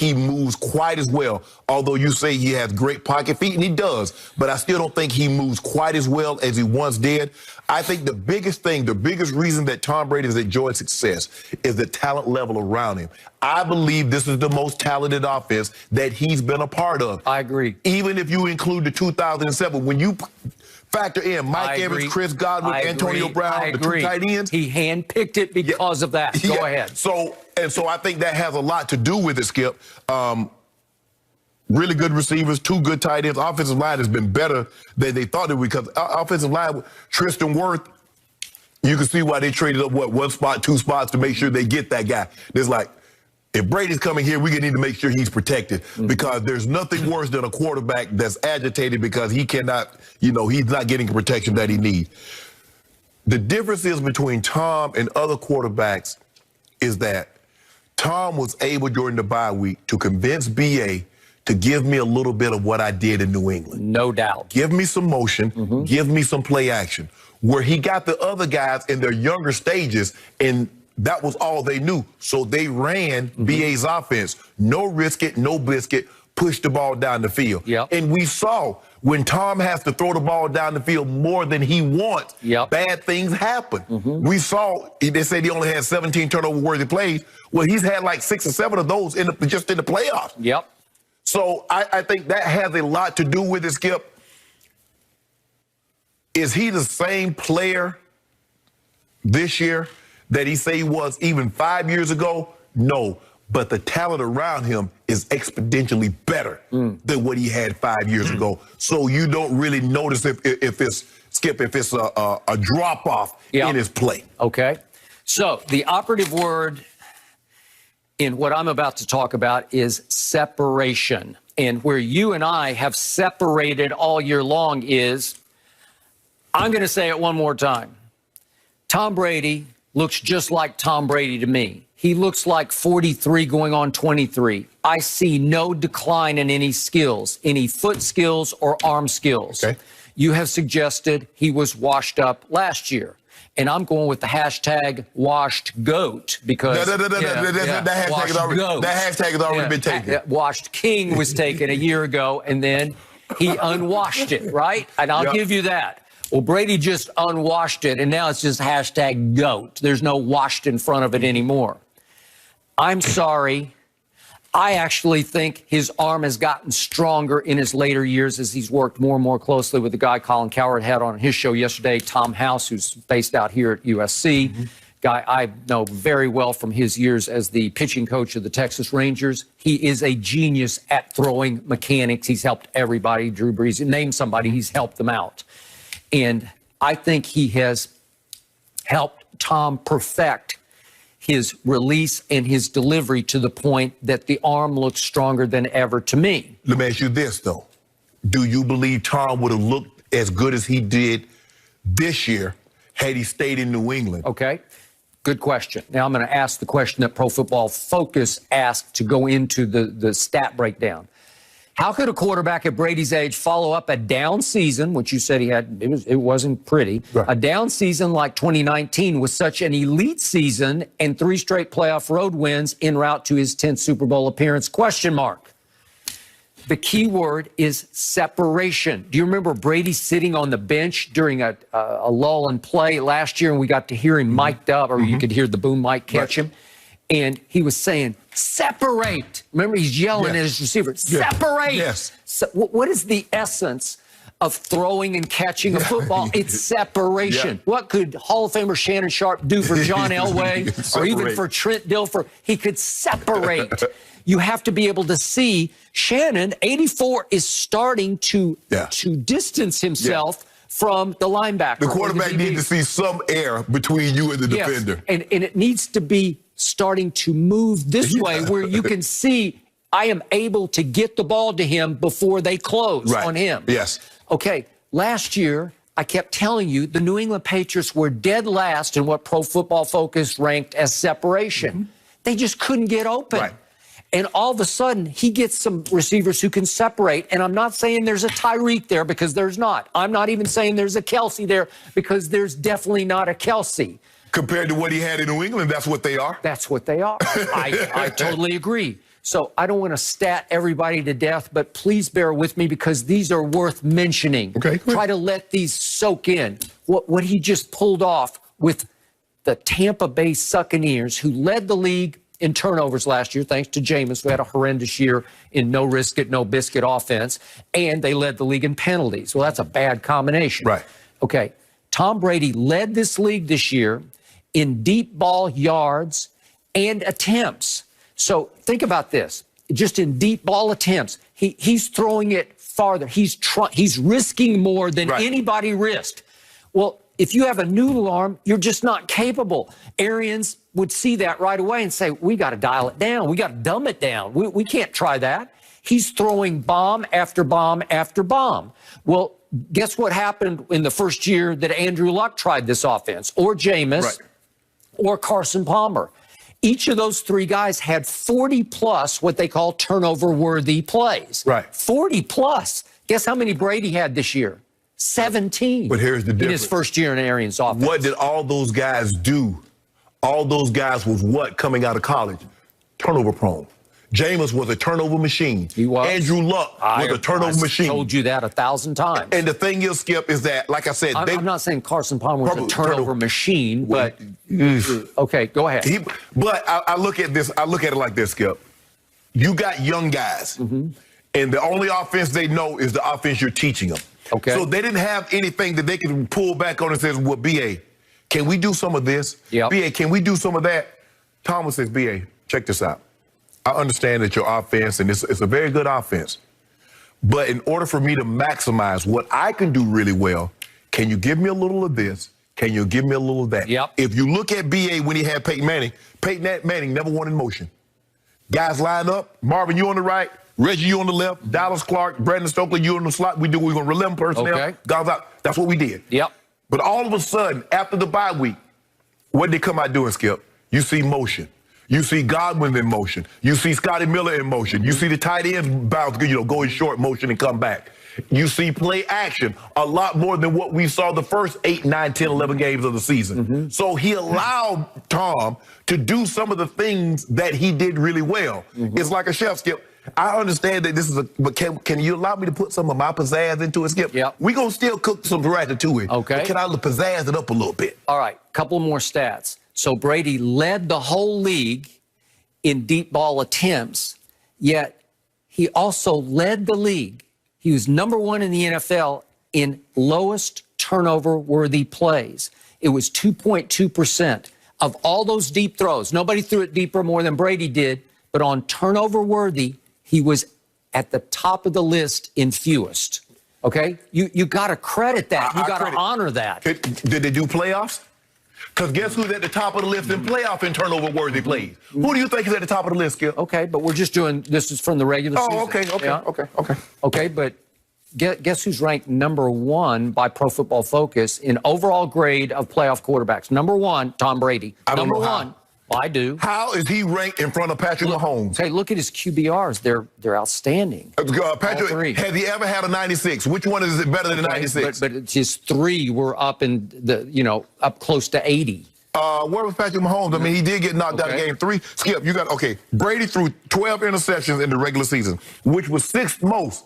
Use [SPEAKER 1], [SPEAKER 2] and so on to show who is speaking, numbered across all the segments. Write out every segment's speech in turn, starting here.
[SPEAKER 1] he moves quite as well. Although you say he has great pocket feet, and he does, but I still don't think he moves quite as well as he once did. I think the biggest reason that Tom Brady has enjoyed success is the talent level around him. I believe this is the most talented offense that he's been a part of.
[SPEAKER 2] I agree.
[SPEAKER 1] Even if you include the 2007, when you factor in Mike Evans, Chris Godwin, Antonio Brown, the two tight ends.
[SPEAKER 2] He handpicked it because of that. Go ahead.
[SPEAKER 1] So I think that has a lot to do with it, Skip. Really good receivers, two good tight ends. Offensive line has been better than they thought it would, because offensive line, Tristan Wirth, you can see why they traded up, one spot, two spots to make sure they get that guy. There's like, if Brady's coming here, we're going to need to make sure he's protected, because there's nothing worse than a quarterback that's agitated because he cannot, he's not getting the protection that he needs. The difference is between Tom and other quarterbacks is that Tom was able during the bye week to convince BA to give me a little bit of what I did in New England.
[SPEAKER 2] No doubt.
[SPEAKER 1] Give me some motion, give me some play action. Where he got the other guys in their younger stages, and that was all they knew. So they ran BA's offense. No risk it, no biscuit, push the ball down the field. And we saw when Tom has to throw the ball down the field more than he wants, bad things happen. We saw, they said he only had 17 turnover-worthy plays. Well, he's had like 6 or 7 of those just in the playoffs. So I think that has a lot to do with it, Skip. Is he the same player this year that he say he was even 5 years ago? No, but the talent around him is exponentially better than what he had 5 years ago. So you don't really notice if it's, Skip, if it's a drop-off in his play.
[SPEAKER 2] Okay. So the operative word in what I'm about to talk about is separation. And where you and I have separated all year long is, I'm going to say it one more time. Tom Brady looks just like Tom Brady to me. He looks like 43 going on 23. I see no decline in any skills, any foot skills or arm skills. You have suggested he was washed up last year. And I'm going with the hashtag washed goat, because
[SPEAKER 1] that hashtag has already been taken.
[SPEAKER 2] Washed king was taken a year ago, and then he unwashed it, right? And I'll give you that. Well, Brady just unwashed it, and now it's just hashtag GOAT. There's no washed in front of it anymore. I'm sorry. I actually think his arm has gotten stronger in his later years as he's worked more and more closely with the guy Colin Cowherd had on his show yesterday, Tom House, who's based out here at USC. Guy I know very well from his years as the pitching coach of the Texas Rangers. He is a genius at throwing mechanics. He's helped everybody. Drew Brees, name somebody, he's helped them out. And I think he has helped Tom perfect his release and his delivery to the point that the arm looks stronger than ever to me.
[SPEAKER 1] Let me ask you this, though. Do you believe Tom would have looked as good as he did this year had he stayed in New England?
[SPEAKER 2] Okay, good question. Now I'm going to ask the question that Pro Football Focus asked to go into the stat breakdown. How could a quarterback at Brady's age follow up a down season, which you said he had, it wasn't pretty, a down season like 2019 with such an elite season and 3 straight playoff road wins en route to his 10th Super Bowl appearance? Question mark. The key word is separation. Do you remember Brady sitting on the bench during a lull in play last year, and we got to hear him mic'd up, or you could hear the boom mic catch him? And he was saying, separate. Remember, he's yelling at his receiver, separate. So, what is the essence of throwing and catching a football? It's separation. What could Hall of Famer Shannon Sharp do for John Elway or even for Trent Dilfer? He could separate. You have to be able to see. Shannon, 84, is starting to distance himself from the linebacker.
[SPEAKER 1] The quarterback needs to see some air between you and the defender.
[SPEAKER 2] And it needs to be starting to move this way where you can see I am able to get the ball to him before they close on him. Okay, last year, I kept telling you the New England Patriots were dead last in what Pro Football Focus ranked as separation. They just couldn't get open. And all of a sudden, he gets some receivers who can separate. And I'm not saying there's a Tyreek there, because there's not. I'm not even saying there's a Kelsey there, because there's definitely not a Kelsey.
[SPEAKER 1] Compared to what he had in New England, that's what they are.
[SPEAKER 2] That's what they are. I totally agree. So I don't want to stat everybody to death, but please bear with me because these are worth mentioning.
[SPEAKER 1] Okay, go ahead.
[SPEAKER 2] Try to let these soak in. What he just pulled off with the Tampa Bay Buccaneers, who led the league in turnovers last year, thanks to Jameis, who had a horrendous year in no risk it, no biscuit offense, and they led the league in penalties. Well, that's a bad combination.
[SPEAKER 1] Right.
[SPEAKER 2] Okay. Tom Brady led this league this year in deep ball yards and attempts. So think about this. Just in deep ball attempts, he's throwing it farther. He's risking more than anybody risked. Well, if you have a noodle arm, you're just not capable. Arians would see that right away and say, we got to dial it down. We got to dumb it down. We can't try that. He's throwing bomb after bomb after bomb. Well, guess what happened in the first year that Andrew Luck tried this offense, or Jameis, or Carson Palmer? Each of those three guys had 40 plus what they call turnover-worthy plays.
[SPEAKER 1] Right.
[SPEAKER 2] 40 plus. Guess how many Brady had this year? 17.
[SPEAKER 1] But here's the difference.
[SPEAKER 2] In his first year in Arians' offense.
[SPEAKER 1] What did all those guys do? All those guys was what coming out of college? Turnover prone. Jameis was a turnover machine.
[SPEAKER 2] He was.
[SPEAKER 1] Andrew Luck was a turnover machine.
[SPEAKER 2] I told you that 1,000 times.
[SPEAKER 1] And the thing is, Skip, is that, like I said,
[SPEAKER 2] I'm not saying Carson Palmer was a turnover machine, but okay, go ahead.
[SPEAKER 1] But I look at this. I look at it like this, Skip. You got young guys, and the only offense they know is the offense you're teaching them.
[SPEAKER 2] Okay.
[SPEAKER 1] So they didn't have anything that they could pull back on and says, well, BA, can we do some of this?
[SPEAKER 2] Yep.
[SPEAKER 1] BA, can we do some of that? Thomas says, BA, check this out. I understand that your offense, and it's a very good offense. But in order for me to maximize what I can do really well, can you give me a little of this? Can you give me a little of that?
[SPEAKER 2] Yep.
[SPEAKER 1] If you look at BA when he had Peyton Manning never won in motion. Guys line up, Marvin, you on the right, Reggie, you on the left, Dallas Clark, Brandon Stokely, you on the slot. We're going to relimb personnel.
[SPEAKER 2] Okay.
[SPEAKER 1] Guys out. That's what we did.
[SPEAKER 2] Yep.
[SPEAKER 1] But all of a sudden, after the bye week, what did they come out doing, Skip? You see motion. You see Godwin in motion. You see Scotty Miller in motion. You see the tight ends bounce, go in short motion and come back. You see play action a lot more than what we saw the first 8, 9, 10, 11 games of the season. So he allowed Tom to do some of the things that he did really well. It's like a chef, Skip. I understand that this is but can you allow me to put some of my pizzazz into it, Skip?
[SPEAKER 2] Yep.
[SPEAKER 1] We're going to still cook some ratatouille.
[SPEAKER 2] Okay.
[SPEAKER 1] But can I pizzazz it up a little bit?
[SPEAKER 2] All right, couple more stats. So Brady led the whole league in deep ball attempts, yet he also led the league. He was number one in the NFL in lowest turnover-worthy plays. It was 2.2% of all those deep throws. Nobody threw it deeper more than Brady did, but on turnover-worthy, he was at the top of the list in fewest. Okay? You got to credit that. You got to honor that.
[SPEAKER 1] Did they do playoffs? Because guess who's at the top of the list in playoff and turnover-worthy plays? Who do you think is at the top of the list, Skip?
[SPEAKER 2] Okay, but we're just doing, this is from the regular season. Okay, but guess who's ranked number one by Pro Football Focus in overall grade of playoff quarterbacks? Number one, Tom Brady.
[SPEAKER 1] I don't know
[SPEAKER 2] number
[SPEAKER 1] how.
[SPEAKER 2] one. Well, I do.
[SPEAKER 1] How is he ranked in front of Patrick Mahomes?
[SPEAKER 2] Okay, look at his QBRs. They're outstanding.
[SPEAKER 1] Patrick, has he ever had a 96? Which one is it better than 96?
[SPEAKER 2] But his three were up in the, up close to 80.
[SPEAKER 1] Where was Patrick Mahomes? I mean, he did get knocked out of game 3. Skip, Brady threw 12 interceptions in the regular season, which was 6th most.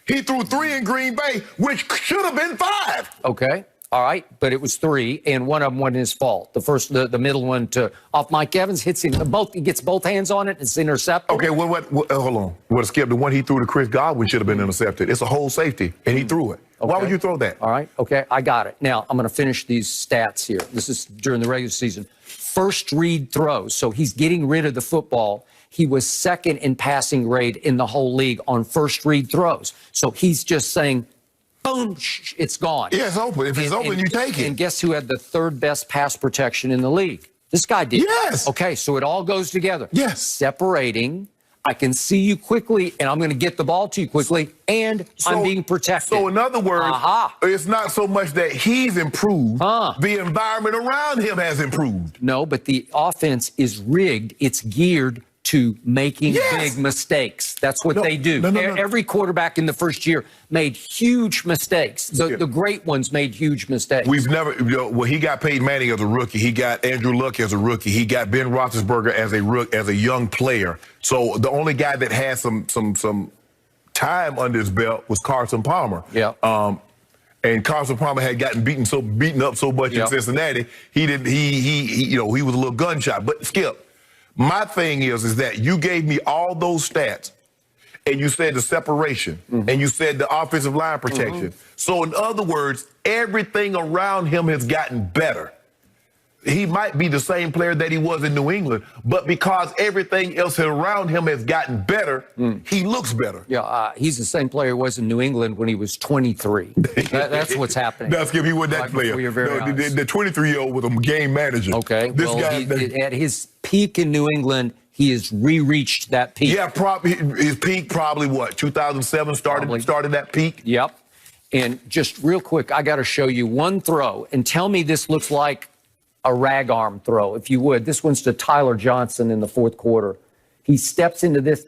[SPEAKER 1] He threw 3 in Green Bay, which should have been 5.
[SPEAKER 2] Okay. All right, but it was 3, and one of them wasn't his fault. The middle one off Mike Evans hits him. He gets both hands on it. It's intercepted.
[SPEAKER 1] Okay, hold on. Skip, the one he threw to Chris Godwin should have been intercepted. It's a whole safety, and he threw it. Okay. Why would you throw that?
[SPEAKER 2] All right, okay, I got it. Now, I'm going to finish these stats here. This is during the regular season. First read throws, so he's getting rid of the football. He was 2nd in passing grade in the whole league on first read throws. So he's just saying, boom, it's gone.
[SPEAKER 1] Yeah, it's open. If it's open, you take it.
[SPEAKER 2] And guess who had the 3rd best pass protection in the league? This guy did.
[SPEAKER 1] Yes.
[SPEAKER 2] Okay, so it all goes together.
[SPEAKER 1] Yes.
[SPEAKER 2] Separating. I can see you quickly, and I'm going to get the ball to you quickly, and I'm being protected.
[SPEAKER 1] So in other words, it's not so much that he's improved. The environment around him has improved.
[SPEAKER 2] No, but the offense is rigged. It's geared to making
[SPEAKER 1] Yes.
[SPEAKER 2] big mistakes. That's what they do.
[SPEAKER 1] No.
[SPEAKER 2] Every quarterback in the first year made huge mistakes. The great ones made huge mistakes.
[SPEAKER 1] We've never, well, he got Peyton Manning as a rookie. He got Andrew Luck as a rookie. He got Ben Roethlisberger as a young player. So the only guy that had some time under his belt was Carson Palmer.
[SPEAKER 2] Yeah.
[SPEAKER 1] And Carson Palmer had gotten beaten up so much in Cincinnati. He was a little gunshot. But Skip, my thing is that you gave me all those stats, and you said the separation, and you said the offensive line protection. So in other words, everything around him has gotten better. He might be the same player that he was in New England, but because everything else around him has gotten better, he looks better.
[SPEAKER 2] Yeah, he's the same player he was in New England when he was 23. That's what's happening.
[SPEAKER 1] That's Skip. He wasn't that player. The 23-year-old was a game manager.
[SPEAKER 2] Okay.
[SPEAKER 1] This
[SPEAKER 2] well,
[SPEAKER 1] guy,
[SPEAKER 2] at his peak in New England, he has re-reached that peak.
[SPEAKER 1] Yeah, his peak probably what, 2007 started that peak?
[SPEAKER 2] Yep. And just real quick, I got to show you one throw, and tell me this looks like a rag arm throw, if you would. This one's to Tyler Johnson in the fourth quarter. He steps into this.